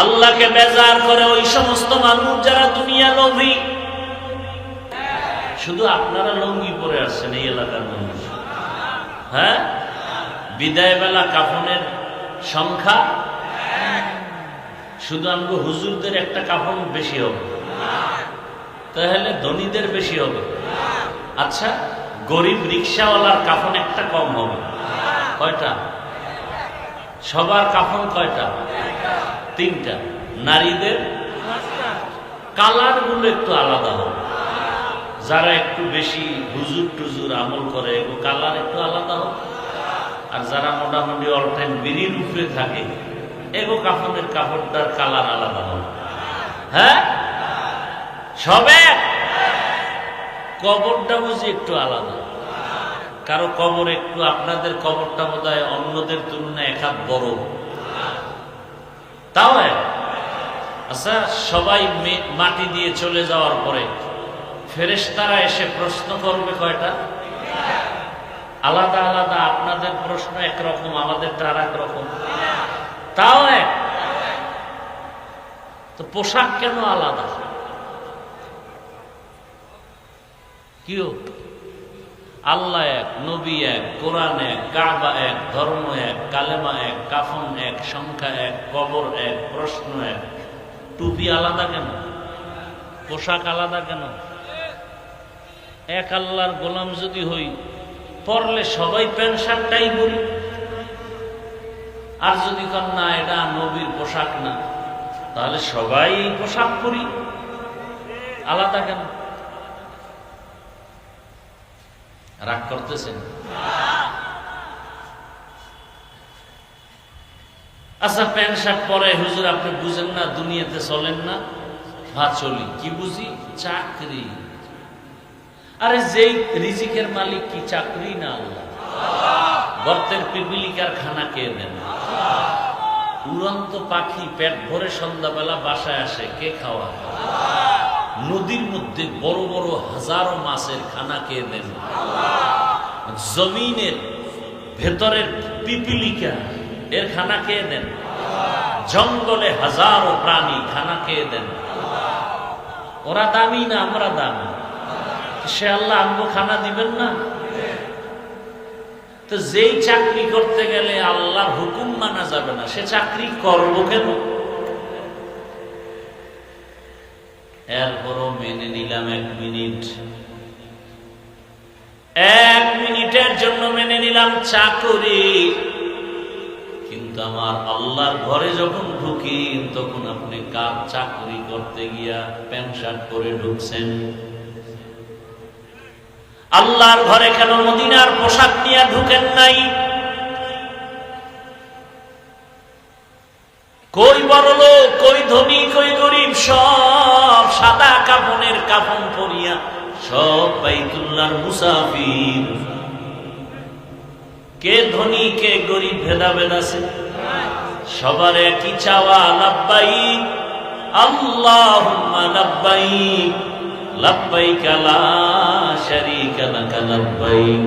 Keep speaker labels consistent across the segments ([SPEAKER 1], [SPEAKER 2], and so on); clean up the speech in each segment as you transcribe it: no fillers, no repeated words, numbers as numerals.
[SPEAKER 1] আল্লাহকে বেজার করে ওই সমস্ত মানুষ যারা দুনিয়া লোভী। শুধু আপনারা লুঙ্গি পরে আসছেন এই এলাকার মানুষ, হ্যাঁ? বিদায় বেলা কাফনের সংখ্যা শুধু আমগো হুজুরদের একটা কাফন বেশি হবে, তাহলে ধনীদের বেশি হবে। আচ্ছা, গরিব রিক্সাওয়ালার কাফন একটা কম হবে। কয়টা? সবার কাফন কয়টা? তিনটা। নারীদের কালার গুলো একটু আলাদা হবে। যারা একটু বেশি হুজুর টুজুর আমল করে এগো কালার একটু আলাদা হবে, আর যারা মোটামুটি অল টাইম বিড়ির উপরে থাকে এগো কাফনের কাপড়টার কালার আলাদা হবে। হ্যাঁ, সবে কবরটা বুঝি একটু আলাদা। কারো কবর একটু, আপনাদের কবরটা বোধ হয় অন্যদের তুলনায় এক হাত বড়, তাও আচ্ছা, সবাই মাটি দিয়ে চলে যাওয়ার পরে ফেরেশতারা এসে প্রশ্ন করবে কয়টা? আলাদা আলাদা। আপনাদের প্রশ্ন একরকম, আমাদেরটা আর এক রকম, তাও এক। তো পোশাক কেন আলাদা? কিও আল্লাহ এক, নবী এক, কোরআন এক, কাবা এক, ধর্ম এক, কালেমা এক, কাফন এক, সংখ্যা এক, কবর এক, প্রশ্ন এক। টুপি আলাদা কেন? পোশাক আলাদা কেন? এক আল্লাহর গোলাম যদি হই, পরলে সবাই প্যান্ট শার্টটাই পরি। আর যদি কন না এটা নবীর পোশাক না, তাহলে সবাই এই পোশাক পরি। আলাদা কেন? রাগ করতেছেন? আচ্ছা, প্যান্ট শার্ট পরে হুজুর আপনি বুঝেন না, দুনিয়াতে চলেন না। হ্যাঁ চলি। কি বুঝি? চাকরি। আরে যেই রিজিকের মালিক কি চাকরি না আল্লাহ? গর্তের পিপিলিকার খানা কে দেন? উড়ন্ত পাখি পেট ভরে সন্ধ্যাবেলা বাসায় আসে, কে খাওয়া? নদীর মধ্যে বড় বড় হাজারো মাছের খানা কে দেন? জমিনের ভেতরের পিপিলিকা এর খানা কে দেন? জঙ্গলে হাজারো প্রাণী খানা কে দেন? ওরা দামি না আমরা দামি? সে আল্লাহ আমগো খানা দিবেন না? তো যেই চাকরি করতে গেলে আল্লাহর হুকুম মানা যাবে না, সে চাকরি করবো কেন? এরপরও মেনে নিলাম 1 মিনিট, 1 মিনিটের জন্য মেনে নিলাম চাকরি। কিন্তু আমার আল্লাহর ঘরে যখন ঢুকি, তখন আপনি কার চাকরি করতে গিয়া প্যান্ট শার্ট পরে ঢুকছেন? আল্লাহর ঘরে কেন মদিনার পোশাক নিয়ে ঢুকেন নাই? কই বড় লোক, কই ধনী, কই গরিব, সব সাদা কাফনের কাফন পরিয়া সব বাইতুল্লাহর মুসাফির। কে ধনী কে গরিব ভেদাভেদ আছে? সবার একই চাওয়া, লাব্বাইক আল্লাহুম্মা লাব্বাইক লাব্বাইক লা শারীকা লাক লাব্বাইক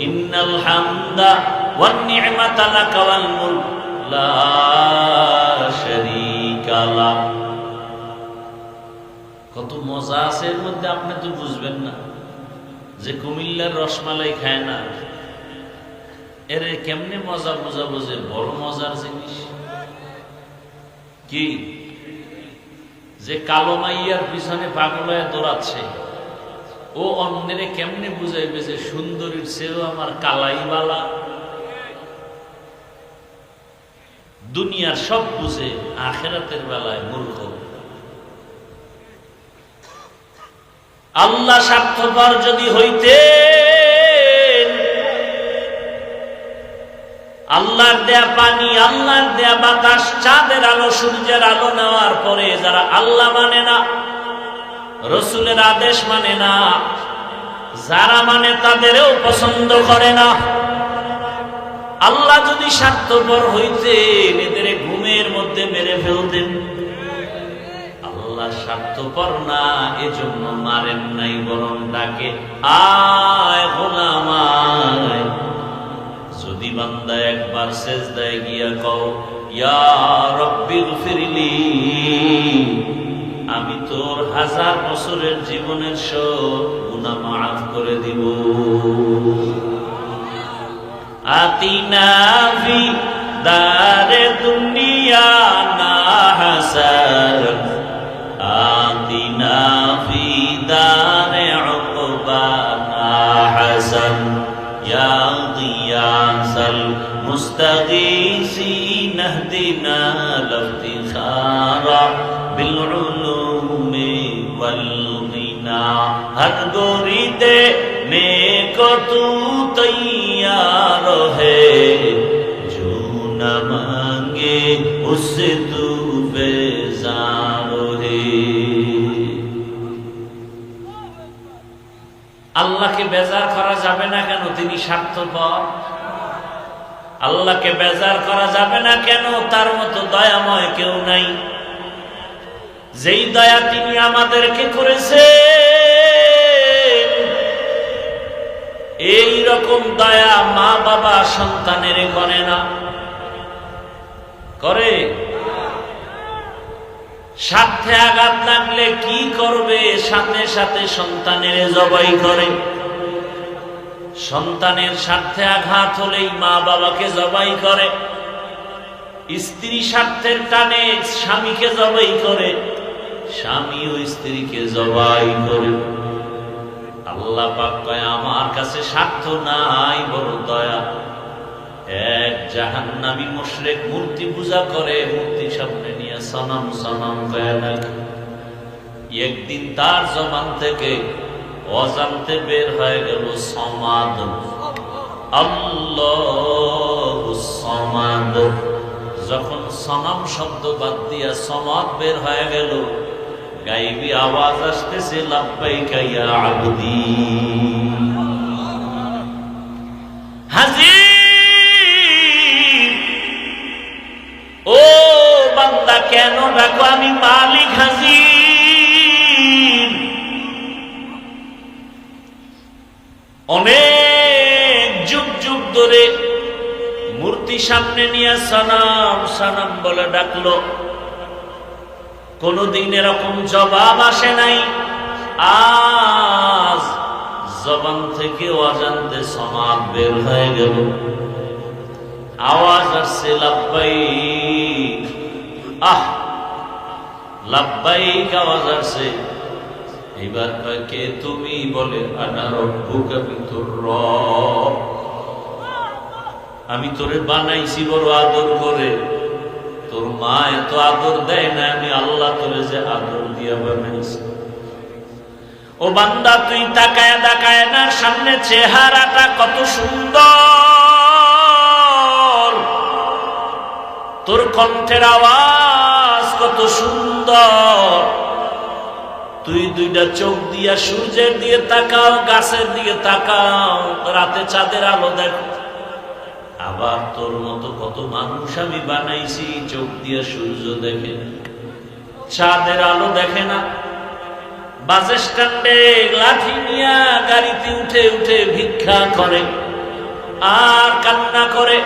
[SPEAKER 1] ইন্নাল হামদা ওয়ান নি'মাতা লাক ওয়াল মুলক লা শারীকা লাক। কত মজা আছে এর মধ্যে, আপনি তো বুঝবেন না। যে কুমিল্লার রসমালাই খায় না, এর কেমনে মজা বোঝাবো যে বড় মজার জিনিস কি? যে কালো মাইয়ার পিছনে পাগল হয়ে দৌড়াচ্ছে, ও অন্যেরে কেমনে বুঝাইবে যে সুন্দরীর চেয়েও আমার কালাই বালা? দুনিয়ার সব বুঝে, আখেরাতের বেলায় মূর্খ। আল্লাহ স্বার্থপর যদি হইতে, আল্লাহর দেয়া পানি, আল্লাহর দেয়া বাতাস, চাঁদের আলো, সূর্যের আলো নেওয়ার পরে যারা আল্লাহ মানে না, রসুলের আদেশ মানে না, যারা মানে তাদেরও পছন্দ করে না, আল্লাহ যদি স্বার্থপর হইতেন এদের ঘুমের মধ্যে মেরে ফেলতেন। আল্লাহ স্বার্থপর না, এজন্য মারেন নাই, বরং ডাকে আয় গোলাম আয়। যদি বান্দা একবার সেজদায় গিয়া কও ইয়া রব্বি গফিরলি, আমি তোর 1000 বছরের জীবনের সব গুনাহ মাফ করে দিব। আতিনা ফি দারে দুনিয়া না হাসান, আতিনা ফি দারে উকবা না হাসান, ইয়া গিয়াসাল মুস্তাগীসিন ইহদিনা লিফতিখারা বিল উলুমি ওয়াল গিনা। হর গোরি দে নেকো তু তৈয়ার है, जो न मांगे उससे तू बेजार है। আল্লাহকে বেজার করা যাবে না কেন? তিনি স্বার্থপর। আল্লাহকে বেজার করা যাবে না কেন? তার মতো দয়াময় কেউ নাই। যেই দয়া তিনি আমাদেরকে করেছে, এই রকম দয়া মা বাবা সন্তানের করে না। করে? স্বার্থে আঘাত লাগলে কি করবে? সাথে সাথে সন্তানের জবাই করে। সন্তানের স্বার্থে আঘাত হলেই মা বাবাকে জবাই করে। স্ত্রী স্বার্থের টানে স্বামীকে জবাই করে, স্বামীও স্ত্রীকে জবাই করে। আল্লাহ পাক কয় আমার কাছে স্বার্থ নাই, বড় দয়া। এক জাহান্নামী মুশরিক মূর্তি পূজা করে, মূর্তি সামনে নিয়ে সনম সনম কয় নাকি। একদিন তার জবান থেকে অজান্তে বের হয়ে গেল সমাদ, আল্লাহুস সমাদ। যখন সনম শব্দ বাদ দিয়া সমাদ বের হয়ে গেল, গাইবি আওয়াজ আসতেছে লাব্বাইকা ইয়া আবদি। হাজির, ও বান্দা কেন ডাকো? আমি মালিক হাজির। অনেক যুগ যুগ ধরে মূর্তি সামনে নিয়ে সানাম সানাম বলে ডাকলো, কোনদিন এরকম জবাব আসে নাই। আজ জবান থেকে অজান্তে সমাদ বের হয়ে গেল, আওয়াজ আসছে লাব্বাইক। আহ, লাব্বাইক আওয়াজ আসছে। এবার কে তুমি? বলে আনা রব্বুকা, আমি তোর রব। আমি তোরে বানাইছি বড় আদর করে। তোর মা এত আদর দেয় না, আমি আল্লাহ তোরে যে আদর দিয়া বানাইছি। ও বান্দা, তুই তাকায় তাকায় না, সামনে চেহারাটা কত সুন্দর, তোর কণ্ঠের আওয়াজ কত সুন্দর। তুই দুইটা চোখ দিয়া সূর্যের দিকে তাকাও, গাছের দিকে তাকাও, রাতে চাঁদের আলো দেখো। আবার তোর মতো কত মানুষ আমি বানাইছি, চোখ দিয়ে সূর্য দেখে না, চাঁদের আলো দেখে না। বাস স্ট্যান্ডে লাঠি নিয়ে গাড়িতে উঠে উঠে ভিক্ষা করে আর কান্না করে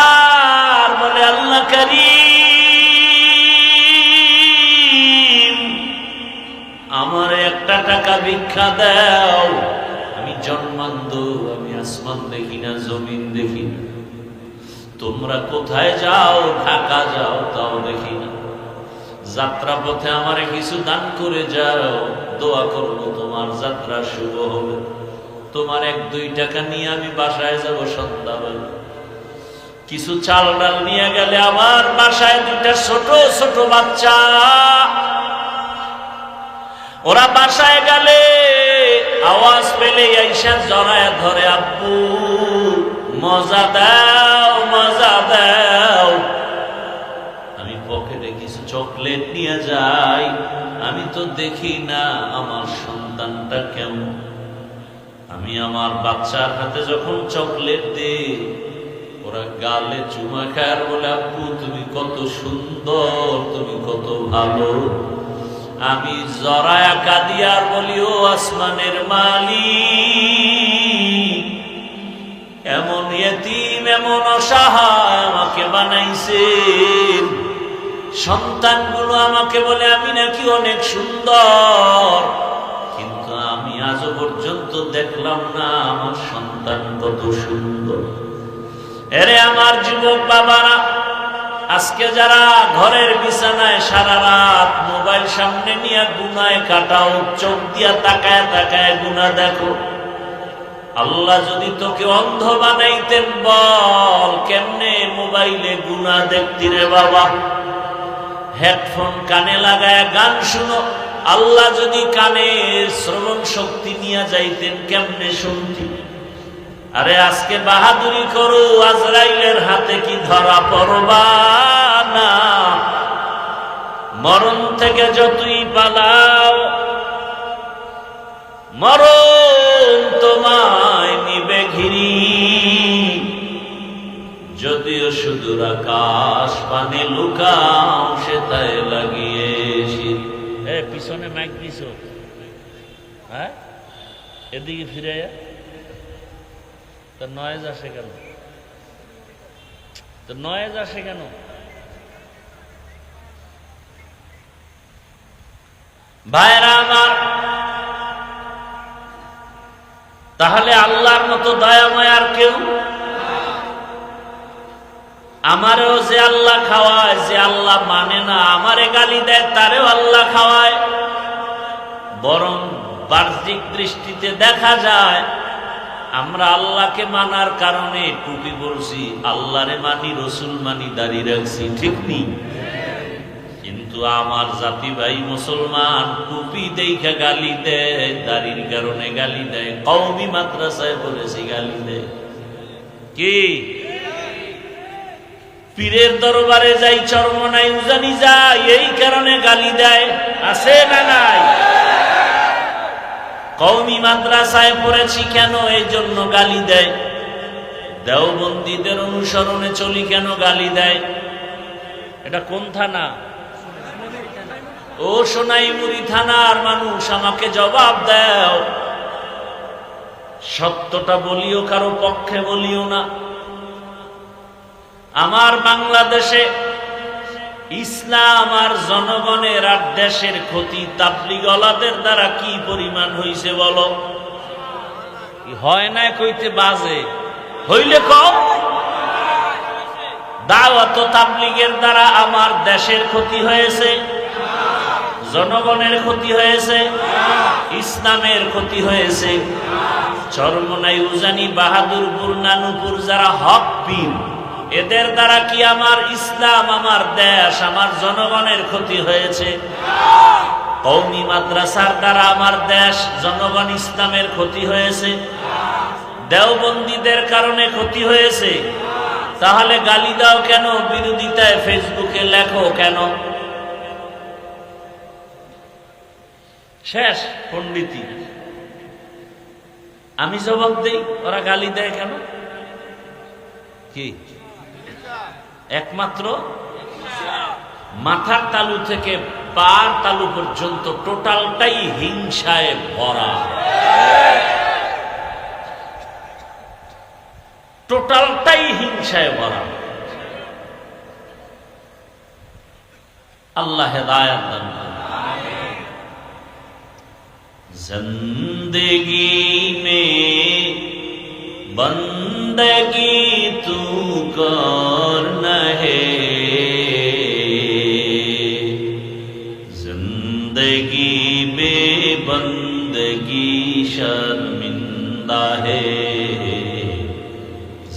[SPEAKER 1] আর বলে আল্লাহ কারীম, আমার 1 টাকা ভিক্ষা দাও। আমি জন্মান্ধ, আমি আসমান দেখি না, জমিন দেখি না। তোমরা কোথায় যাও? ঢাকা যাও, তাও দেখি না। যাত্রা পথে আমারে কিছু দান করে যাও, দোয়া করবো তোমার যাত্রা শুভ হবে। তোমার 1-2 টাকা নিয়ে আমি বাসায় যাব সন্ধ্যাবেলা। কিছু চাল ডাল নিয়ে গেলে আমার বাসায় 2টা ছোট ছোট বাচ্চা, ওরা বাসায় গেলে আওয়াজ পেলে আইসা জড়ায় ধরে, আব্বু মজা দাও, মজা দাও। আমি পকেটে কিছু চকলেট নিয়ে যাই, আমি তো দেখি না আমার সন্তানটা কেমন। আমি আমার বাচ্চার হাতে যখন চকলেট দিই, ওরা গালে চুমা খায় আর বলে, আব্বু তুমি কত সুন্দর, তুমি কত ভালো। আমি জরায়া কাদিয়ার বলি, ও আসমানের মালিক, এমন ইয়েতিম এমন অসহায় আমাকে বানাইছেন, সন্তানগুলো আমাকে বলে আমি নাকি অনেক সুন্দর, কিন্তু আমি আজও পর্যন্ত দেখলাম না আমার সন্তান কত সুন্দর। এরে আমার যুবক বাবারা, আজকে যারা ঘরের বিছানায় সারা রাত মোবাইল সামনে নিয়ে গুনায় কাটাও, চোখ দিয়া তাকায় তাকায় গুনাহ দেখো, আল্লাহ যদি তোকে অন্ধ বানাইতেন বল কেমনে মোবাইলে গুনাহ দেখতি রে বাবা? হেডফোন কানে লাগায় গান শুনো, আল্লাহ যদি কানে শ্রবণ শক্তি নিয়ে যাইতেন কেমনে শুনতি? আরে আজকে বাহাদুরি করো, আজরাইলের হাতে কি ধরা পড়বা না? মরণ থেকে যতই পালাও, মরণ তোমায় নিবে ঘিরি, যদিও সুদূর আকাশ পানে লুকাও সে তাই লাগিয়েছি। পিছনে মাইক দিছ, হ্যাঁ এদিকে ফিরে তো নয়েজ আসে কেন? তো নয়েজ আসে কেন? ভাইরা আমার, তাহলে আল্লাহর মতো দয়াময় আর কেউ? আমারও যে আল্লাহ খাওয়ায়, যে আল্লাহ মানে না আমারে গালি দেয়, তারেও আল্লাহ খাওয়ায়। বরং বাহ্যিক দৃষ্টিতে দেখা যায় আমরা আল্লাহকে মানার কারণে টুপি পরছি, আল্লাহরে মানি, রসুল মানি, দাড়ি রাখছি, ঠিক নেই? কিন্তু আমার জাতি ভাই মুসলমান টুপি দেখে গালি দেয়, দাড়ির কারণে গালি দেয়, কওমি মাদ্রাসায় পড়েছি গালি দেয়। কি পীরের দরবারে যাই, চরমনাই উজানি যাই, এই কারণে গালি দেয়, আছে না নাই? কওমি মাদ্রাসায় পড়েছি কেন, এই জন্য গালি দেয়। দেওবন্দীদের অনুসরণে চলি কেন, গালি দেয়। এটা কোন থানা? ও সোনাইমুড়ি থানার মানুষ, আমাকে জবাব দাও। সত্যটা বলিও, কারো পক্ষে বলিও না। আমার বাংলাদেশে ইসলাম আর জনগণের আর দেশের ক্ষতি তাবলীগওয়ালাদের দ্বারা কি পরিমাণ হইছে বলো? হয় না কইতে বাজে, হইলে কম। দাওয়াত ও তাবলীগের দ্বারা আমার দেশের ক্ষতি হয়েছে, জনগণের ক্ষতি হয়েছে, ইসলামের ক্ষতি হয়েছে। চরমনাই, উজানি, বাহাদুরপুর, নানুপুর যারা হক পীর, এদের দ্বারা কি আমার ইসলাম, আমার দেশ, আমার জনগণের ক্ষতি হয়েছে? কওমি মাদ্রাসার দ্বারা আমার দেশ, জনগণ, ইসলামের ক্ষতি হয়েছে। দেওবন্দীদের কারণে ক্ষতি হয়েছে। তাহলে গালি দাও কেন? বিরোধিতায় ফেসবুকে লেখো কেন? শেষ পণ্ডিতি। আমি জবাব দেই, ওরা গালি দেয় কেন? কি একমাত্র মাথার তালু থেকে পার তালু পর্যন্ত টোটালটাই হিংসায় ভরা, টোটালটাই হিংসায় ভরা। আল্লাহ হেদায়েত দান করুন। जिंदगी में बंदगी तू करना है, जिंदगी में बंदगी शर्मिंदा है,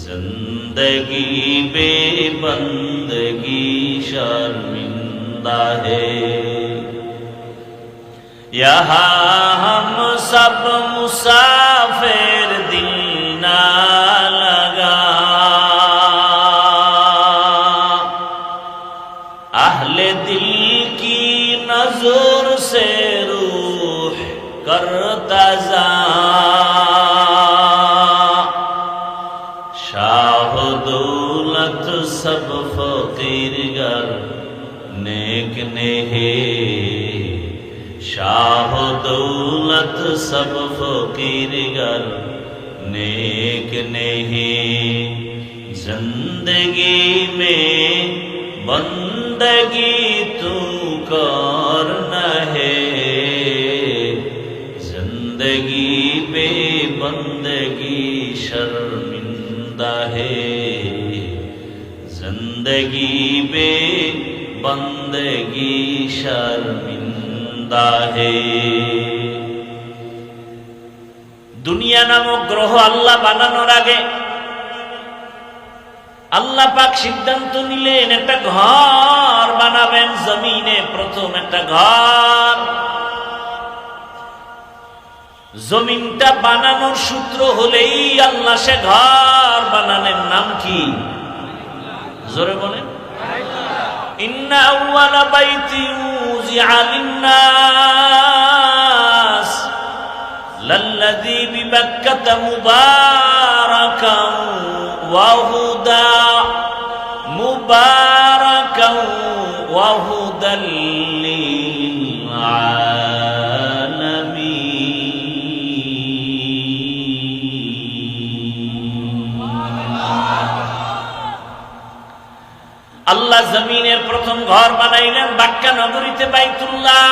[SPEAKER 1] जिंदगी में बंदगी शर्मिंदा है। यहाँ हम सब मुसाफिर, दिल ना लगा, अहले दिल की नजर से रूह करता जा, शाह दौलत सब फकीर गर नेक नेहे, शाह दौलत सब फकीर गर नेक नहीं, जिंदगी में बंदगी तू करना है, जिंदगी पे बंदगी शर्मिंदा है, जिंदगी पे बंदगी शर्मिंदा है। দুনিয়া নামক গ্রহ আল্লাহ বানানোর আগে আল্লাহ পাক সিদ্ধান্ত নিলেন একটা ঘর বানাবেন জমিনে, প্রথম একটা ঘর। জমিনটা বানানোর সূত্র হলেই আল্লাহ সে ঘর বানালেন, নাম কি? জোরে বলেন। ইন্না আউওয়ালা বাইতিন উযিআ লিন-নাস লাল্লাযী বিবাক্কাতা মুবারাকান ওয়া হুদা মুবারাকান ওয়া হুদাল লিল-আলামিন। আল্লাহ জমিনের প্রথম ঘর বানাইলেন বাক্কা নগরীতে, বাইতুল্লাহ,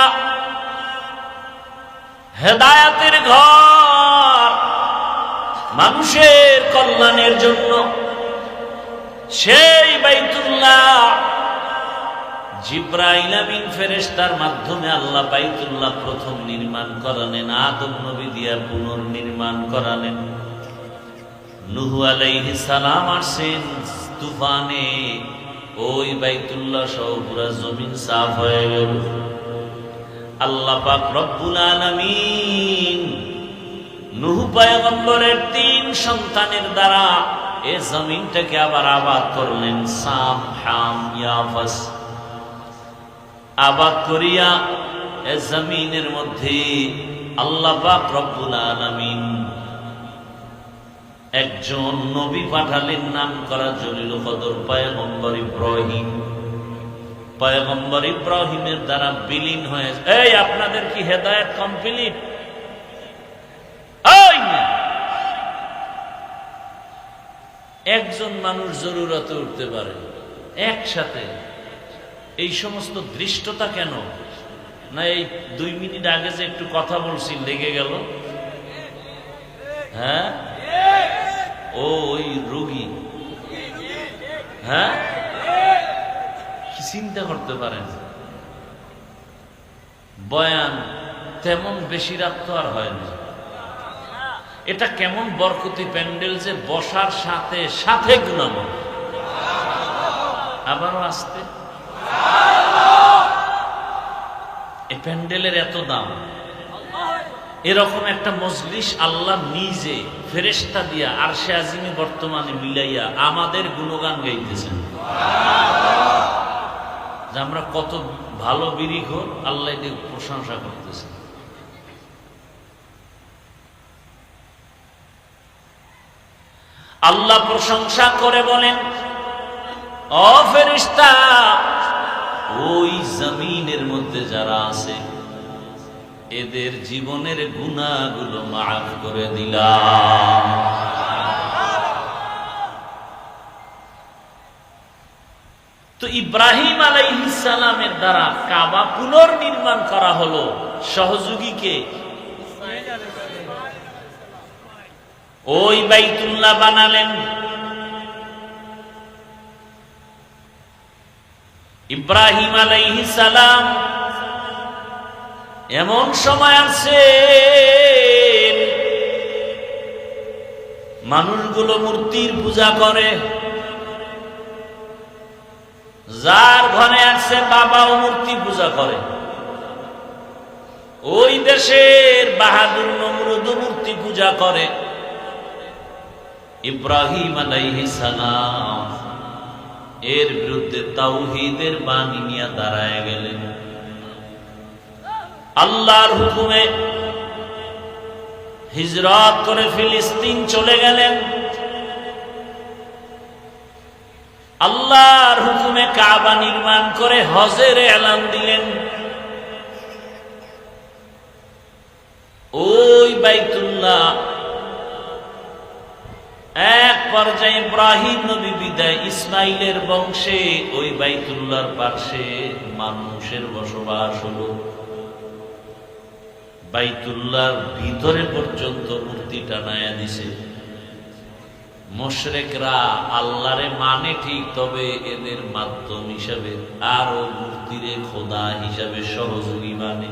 [SPEAKER 1] হেদায়েতের ঘর, মানুষের কল্যাণের জন্য। সেই বাইতুল্লাহ জিবরাইল আমিন ফেরেশতার মাধ্যমে আল্লাহ বাইতুল্লাহ প্রথম নির্মাণ করালেন, আদম নবী দিয়া পুনর্নির্মাণ করালেন। নূহ আলাইহিস সালাম আসেন তুফানে, ওই বাইতুল্লাহ সহ পুরা জমিন সাফ হয়ে গেল। আল্লাহ পাক রব্বুল আলামিন নূহ পয়গম্বরের 3 সন্তানের দ্বারা এই জমিনটাকে আবার আবাদ করলেন, সাম হাম ইয়াফাস। আবাদ করিয়া এই জমিনের মধ্যে আল্লাহ পাক রব্বুল আলামিন একজন নবী পাঠালেন, নাম করা জলিল কদর পয়গম্বর ইব্রাহিম। পয়গম্বর ইব্রাহিমের দ্বারা বিলীন হয়ে, এই আপনাদের কি হেদায়েত কমপ্লিট? একজন মানুষ জরুরতে উঠতে পারে একসাথে, এই সমস্ত দৃষ্টতা কেন? না এই 2 মিনিট আগে যে একটু কথা বলছি লেগে গেল? হ্যাঁ, ও ওই রোগী। হ্যাঁ, কি চিন্তা করতে পারেন? বয়ান তেমন বেশি রাত তো আর হয় না। এটা কেমন বরকতি প্যান্ডেল যে বসার সাথে সাথে গুনামত। আবারও আসতে, এই প্যান্ডেলের এত দাম। এরকম একটা মজলিস আল্লাহ নিজে ফেরেশতা দিয়া আরশে আজিমে বর্তমানে মিলাইয়া আমাদের গুণগান গাইতেছেন যে আমরা কত ভালো বিরিখোর, আল্লাহ এদের প্রশংসা করতেছেন। আল্লাহ প্রশংসা করে বলেন, ও ফেরেশতা, ওই জমিনের মধ্যে যারা আছে এদের জীবনের গুনাহগুলো মাফ করে দিলাম। তো ইব্রাহিম আলাইহিস সালামের দ্বারা কাবা পুনর্নির্মাণ করা হলো। সহযোগীকে ওই বাইতুল্লাহ বানালেন ইব্রাহিম আলাইহিস সালাম। এমন সময় আছে মানুষগুলো মূর্তির পূজা করে, যার ঘরে আছে বাবাও মূর্তি পূজা করে। ওই দেশের বাহাদুর নমরুদ মূর্তি পূজা করে। ইব্রাহিম আলাইহিস সালাম এর বিরুদ্ধে তাওহীদের বাণী নিয়ে দাঁড়ায় গেলেন। আল্লাহর হুকুমে হিজরত করে ফিলিস্তিন চলে গেলেন। আল্লাহর হুকুমে কাবা নির্মাণ করে হজের এলান দিলেন। ওই বাইতুল্লাহ এক পর্যায়ে ইব্রাহিম নবী বিদায়, ইসমাইলের বংশে ওই বাইতুল্লাহর পাশে মানুষের বসবাস হলো। বাইতুল্লাহর ভিতরে পর্যন্ত মূর্তি টানায়া দিছে। মুশরিকরা আল্লাহরে মানে ঠিক, তবে এদের মাধ্যম হিসাবে আরো মূর্তিরে খোদা হিসাবে সহযোগী মানে।